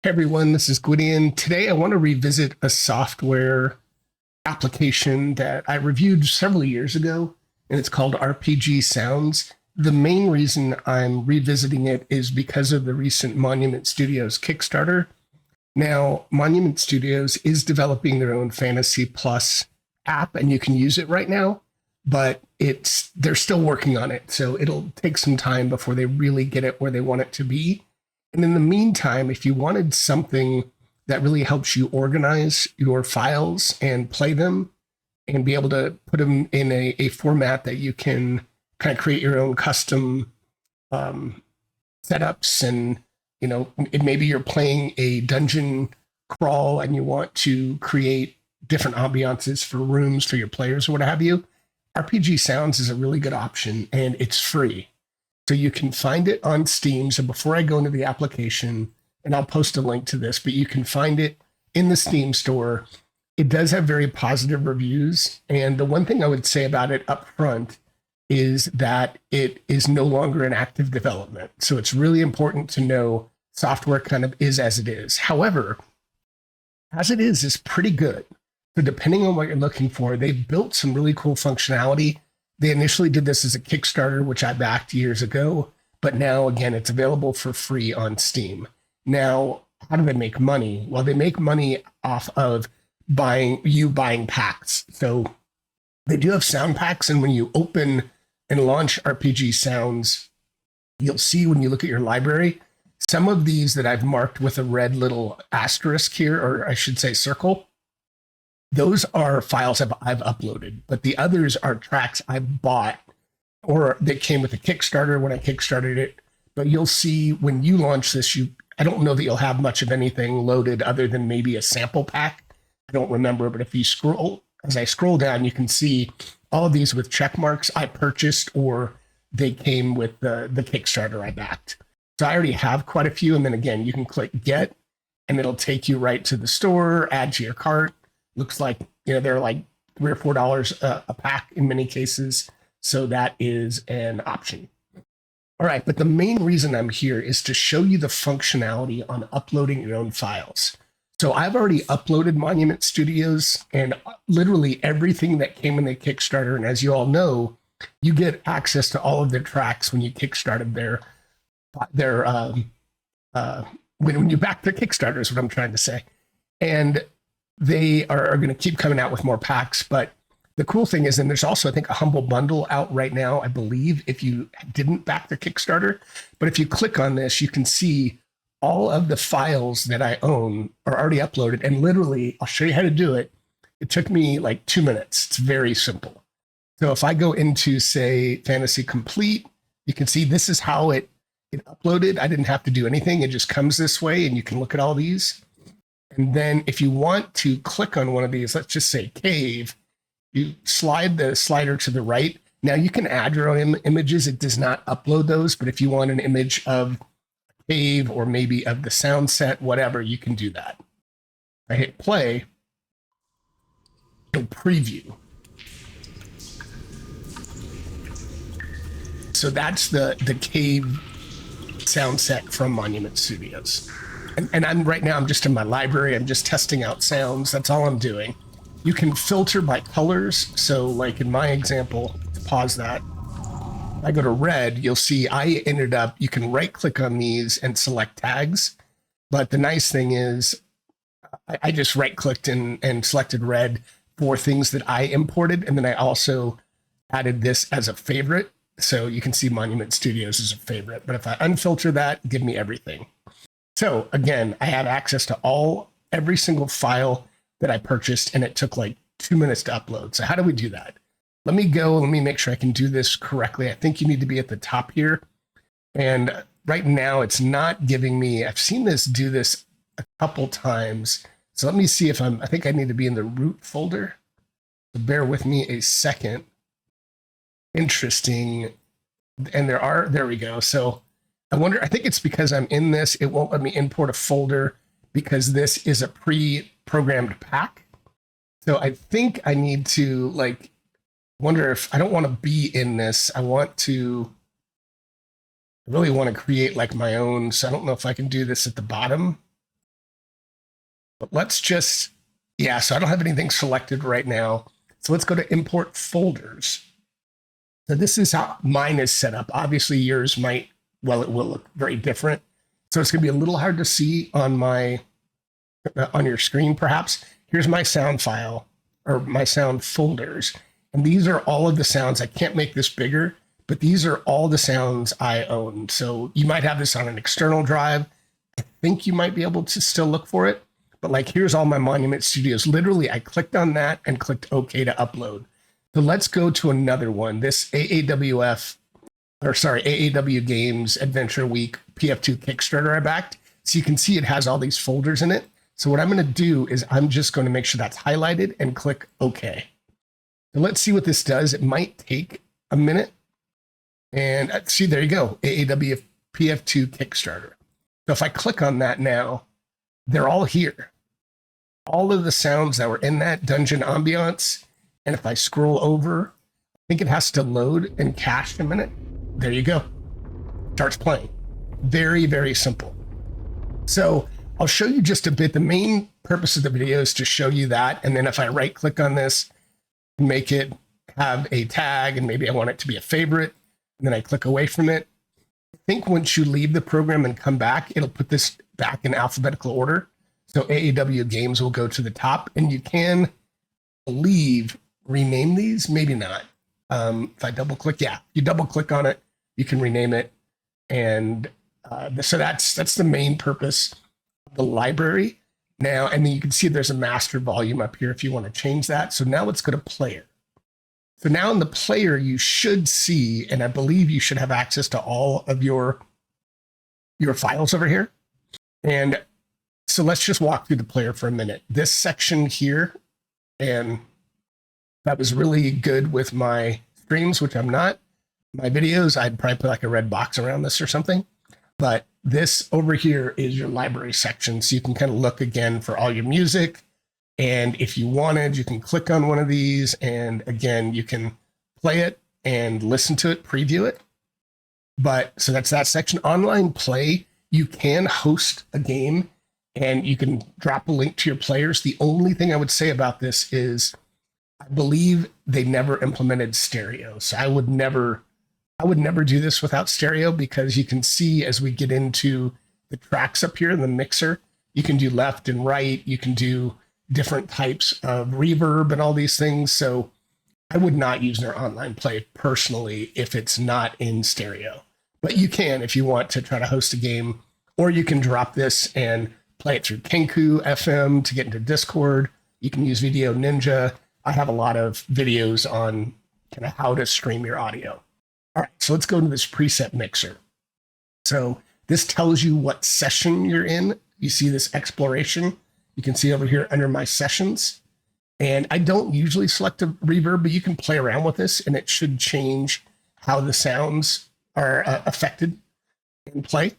Hey everyone, this is Gwydion. Today I want to revisit a software application that I reviewed several years ago, and it's called RPG Sounds. The main reason I'm revisiting it is because of the recent Monument Studios Kickstarter. Now, Monument Studios is developing their own Fantasy Plus app, and you can use it right now, but they're still working on it, so it'll take some time before they really get it where they want it to be. And in the meantime, if you wanted something that really helps you organize your files and play them and be able to put them in a format that you can kind of create your own custom setups, and maybe you're playing a dungeon crawl and you want to create different ambiances for rooms for your players or what have you, RPG Sounds is a really good option, and it's free. So you can find it on Steam. So before I go into the application, and I'll post a link to this, but you can find it in the Steam store. It does have very positive reviews. And the one thing I would say about it up front is that it is no longer in active development. So it's really important to know software kind of is as it is. However, as it is pretty good. So depending on what you're looking for, they've built some really cool functionality. They initially did this as a Kickstarter, which I backed years ago, but now, again, it's available for free on Steam. Now, how do they make money? Well, they make money off of buying packs. So they do have sound packs, and when you open and launch RPG Sounds, you'll see when you look at your library, some of these that I've marked with a red little asterisk here, or I should say circle, those are files I've uploaded, but the others are tracks I bought or that came with a Kickstarter when I kickstarted it. But you'll see when you launch this, I don't know that you'll have much of anything loaded other than maybe a sample pack. I don't remember, but if you as I scroll down, you can see all of these with check marks I purchased or they came with the Kickstarter I backed. So I already have quite a few. And then again, you can click get and it'll take you right to the store, add to your cart. Looks like, they're like $3 or $4 a pack in many cases. So that is an option. All right, but the main reason I'm here is to show you the functionality on uploading your own files. So I've already uploaded Monument Studios and literally everything that came in the Kickstarter. And as you all know, you get access to all of their tracks when you kickstarted when you back their Kickstarter is what I'm trying to say. And they are going to keep coming out with more packs. But the cool thing is, and there's also, I think, a Humble Bundle out right now, I believe, if you didn't back the Kickstarter. But if you click on this, you can see all of the files that I own are already uploaded. And literally, I'll show you how to do it. It took me like 2 minutes. It's very simple. So if I go into, say, Fantasy Complete, you can see this is how it uploaded. I didn't have to do anything. It just comes this way, and you can look at all these. And then if you want to click on one of these, let's just say cave, you slide the slider to the right. Now you can add your own images. It does not upload those, but if you want an image of cave or maybe of the sound set, whatever, you can do that. I hit play, it'll preview. So that's the cave sound set from Monument Studios. And I'm just in my library. I'm just testing out sounds. That's all I'm doing. You can filter by colors. So like in my example, pause that. I go to red, you'll see you can right click on these and select tags. But the nice thing is I just right clicked and selected red for things that I imported. And then I also added this as a favorite. So you can see Monument Studios as a favorite. But if I unfilter that, give me everything. So again, I have access to every single file that I purchased, and it took like 2 minutes to upload. So how do we do that? Let me make sure I can do this correctly. I think you need to be at the top here. And right now it's not giving me, I've seen this do this a couple times. So let me see if I think I need to be in the root folder. So bear with me a second. Interesting. And there we go. So I think it's because I'm in this, it won't let me import a folder because this is a pre-programmed pack. So I think I need to wonder if I don't want to be in this. I really want to create like my own. So I don't know if I can do this at the bottom. But let's just, yeah, so I don't have anything selected right now. So let's go to import folders. So this is how mine is set up. Obviously yours might, well, it will look very different. So it's gonna be a little hard to see on on your screen perhaps. Here's my sound file or my sound folders. And these are all of the sounds. I can't make this bigger, but these are all the sounds I own. So you might have this on an external drive. I think you might be able to still look for it. But like, here's all my Monument Studios. Literally, I clicked on that and clicked OK to upload. So let's go to another one. This AAW Games Adventure Week PF2 Kickstarter I backed. So you can see it has all these folders in it. So what I'm going to do is I'm just going to make sure that's highlighted and click OK. So let's see what this does. It might take a minute. And see, there you go, AAW PF2 Kickstarter. So if I click on that now, they're all here. All of the sounds that were in that dungeon ambiance. And if I scroll over, I think it has to load and cache a minute. There you go. Starts playing. Very, very simple. So I'll show you just a bit. The main purpose of the video is to show you that. And then if I right click on this, make it have a tag, and maybe I want it to be a favorite, and then I click away from it. I think once you leave the program and come back, it'll put this back in alphabetical order. So AAW Games will go to the top, and you can rename these, maybe not. If I double click, yeah, you double click on it, you can rename it. And so that's the main purpose of the library. Now, and then you can see there's a master volume up here if you want to change that. So now let's go to player. So now in the player, you should see, and I believe you should have access to all of your files over here. And so let's just walk through the player for a minute. This section here, and that was really good with my streams, which I'm not. My videos, I'd probably put like a red box around this or something. But this over here is your library section. So you can kind of look again for all your music. And if you wanted, you can click on one of these. And again, you can play it and listen to it, preview it. But so that's that section. Online play, you can host a game and you can drop a link to your players. The only thing I would say about this is I believe they never implemented stereo. So I would never do this without stereo, because you can see as we get into the tracks up here in the mixer, you can do left and right. You can do different types of reverb and all these things. So I would not use their online play personally if it's not in stereo. But you can if you want to try to host a game, or you can drop this and play it through Kenku FM to get into Discord. You can use Video Ninja. I have a lot of videos on kind of how to stream your audio. All right, so let's go to this preset mixer. So this tells you what session you're in. You see this exploration. You can see over here under my sessions. And I don't usually select a reverb, but you can play around with this and it should change how the sounds are affected in play.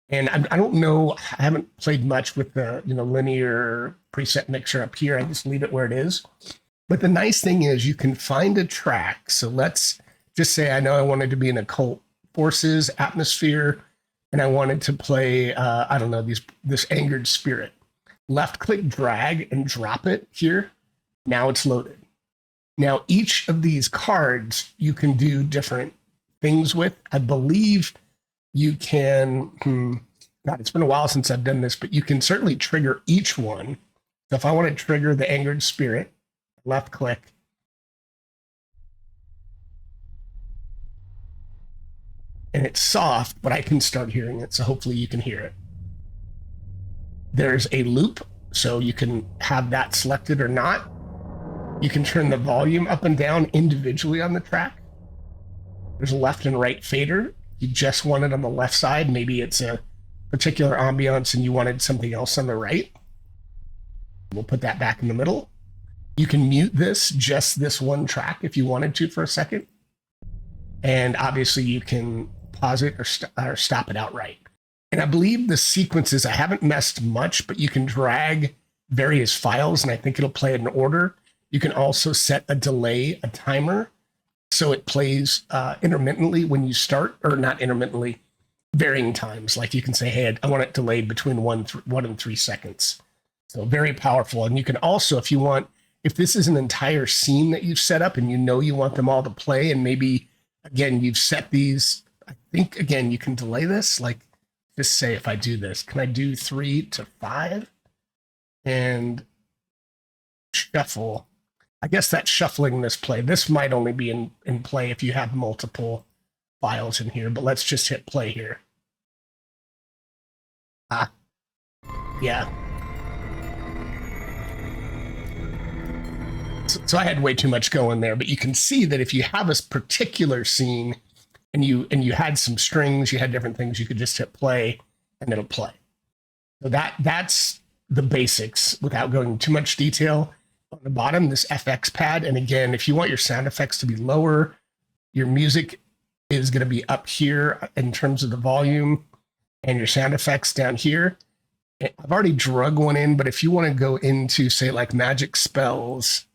And I don't know, I haven't played much with the linear preset mixer up here. I just leave it where it is. But the nice thing is you can find a track. So let's just say I know I wanted to be in occult forces atmosphere, and I wanted to play, I don't know, this angered spirit. Left click, drag, and drop it here. Now it's loaded. Now each of these cards you can do different things with. I believe you can, God, it's been a while since I've done this, but you can certainly trigger each one. So if I want to trigger the angered spirit, left click. And it's soft, but I can start hearing it. So hopefully you can hear it. There's a loop, so you can have that selected or not. You can turn the volume up and down individually on the track. There's a left and right fader. You just want it on the left side. Maybe it's a particular ambiance and you wanted something else on the right. We'll put that back in the middle. You can mute just this one track if you wanted to for a second. And obviously you can pause it or stop it outright. And I believe the sequences, I haven't messed much, but you can drag various files and I think it'll play it in order. You can also set a delay, a timer, so it plays intermittently when you start, or not intermittently, varying times. Like you can say, hey, I want it delayed between 1 and 3 seconds. So very powerful. And you can also, if you want, if this is an entire scene that you've set up and you know you want them all to play, and maybe, again, you've set these, I think, again, you can delay this. Like, just say if I do this, can I do 3 to 5 and shuffle? I guess that's shuffling this play. This might only be in play if you have multiple files in here, but let's just hit play here. Ah, yeah. So I had way too much going there, but you can see that if you have a particular scene and you had some strings, you had different things, you could just hit play and it'll play. So that's the basics without going too much detail. On the bottom, this FX pad. And again, if you want your sound effects to be lower, your music is going to be up here in terms of the volume, and your sound effects down here. I've already drug one in, but if you want to go into, say, like magic spells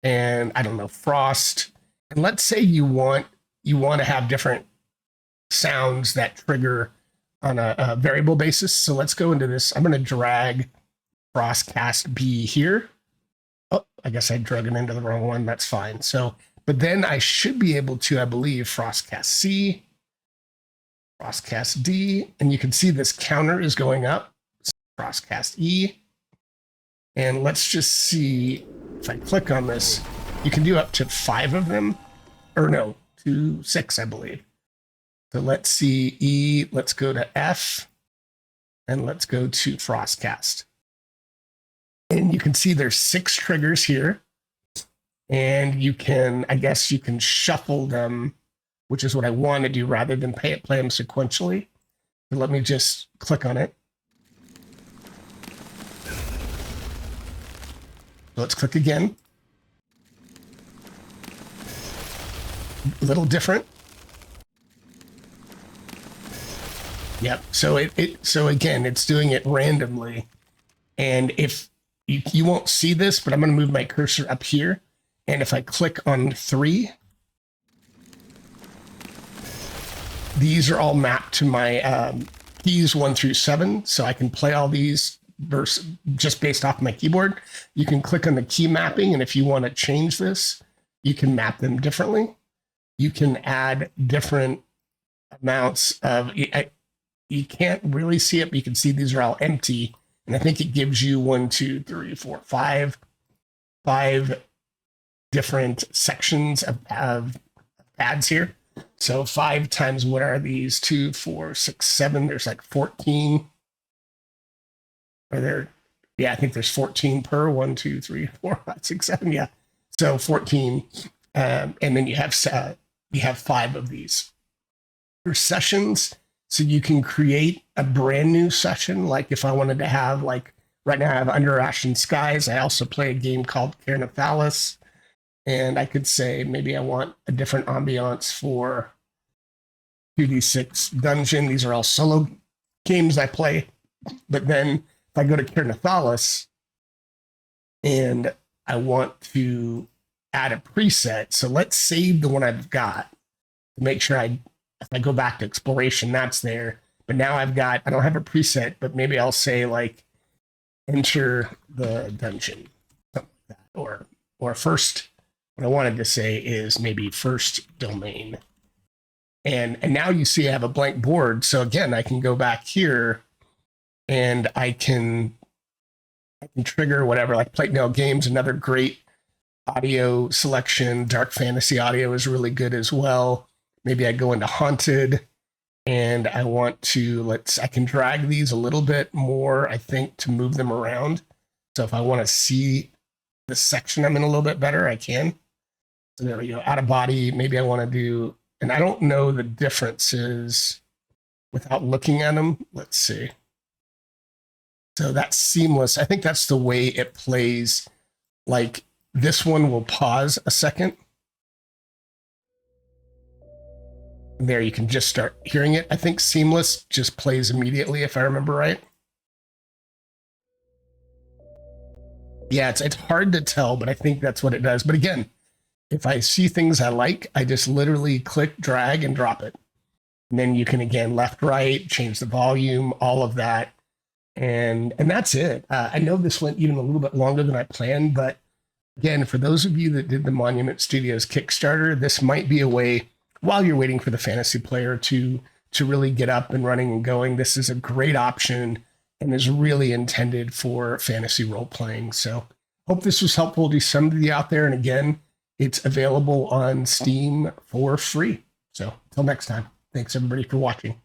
and I don't know, frost, and let's say you want to have different sounds that trigger on a variable basis. So let's go into this. I'm going to drag Frostcast B here. Oh, I guess I drug it into the wrong one. That's fine. So, but then I should be able to, I believe, Frostcast C, Frostcast D, and you can see this counter is going up. So Frostcast E. And let's just see if I click on this, you can do up to 5 of them, or no, 6, I believe. So let's see E, let's go to F, and let's go to Frostcast. And you can see there's 6 triggers here. And you can, I guess you can shuffle them, which is what I want to do rather than play them sequentially. So let me just click on it. So let's click again. A little different. Yep. So so again, it's doing it randomly. And if you won't see this, but I'm going to move my cursor up here. And if I click on 3, these are all mapped to my keys 1 through 7. So I can play all these just based off my keyboard. You can click on the key mapping. And if you want to change this, you can map them differently. You can add different amounts of, you can't really see it, but you can see these are all empty. And I think it gives you 1, 2, 3, 4, 5 different sections of pads here. So 5 times, what are these? 2, 4, 6, 7. There's like 14. Are there? Yeah, I think there's 14 per 1, 2, 3, 4, 5, 6, 7. Yeah. So 14. And then you have 5 of these. For sessions, so you can create a brand new session. Like if I wanted to have, like right now I have Under Ashen Skies. I also play a game called Carnithalis. And I could say maybe I want a different ambiance for 2D6 Dungeon. These are all solo games I play. But then if I go to Carnithalis and I want to add a preset, so let's save the one I've got to make sure if I go back to exploration, that's there. But now I don't have a preset, but maybe I'll say like enter the dungeon, something like that. Or first, what I wanted to say is maybe first domain. And now you see I have a blank board. So again, I can go back here and I can trigger whatever, like Plate Mail Games, another great audio selection. Dark fantasy audio is really good as well. Maybe I go into Haunted and I want to, I can drag these a little bit more, I think, to move them around. So if I want to see the section I'm in a little bit better, I can. So there we go. Out of body, maybe I want to do, and I don't know the differences without looking at them. Let's see. So that's seamless. I think that's the way it plays. Like this one will pause a second. There, you can just start hearing it. I think seamless just plays immediately, if I remember right. Yeah, it's hard to tell, but I think that's what it does. But again, if I see things I like, I just literally click, drag, and drop it. And then you can, again, left, right, change the volume, all of that. And that's it. I know this went even a little bit longer than I planned, but again, for those of you that did the Monument Studios Kickstarter, this might be a way while you're waiting for the fantasy player to really get up and running and going. This is a great option and is really intended for fantasy role playing. So hope this was helpful to somebody out there. And again, it's available on Steam for free. So until next time, thanks everybody for watching.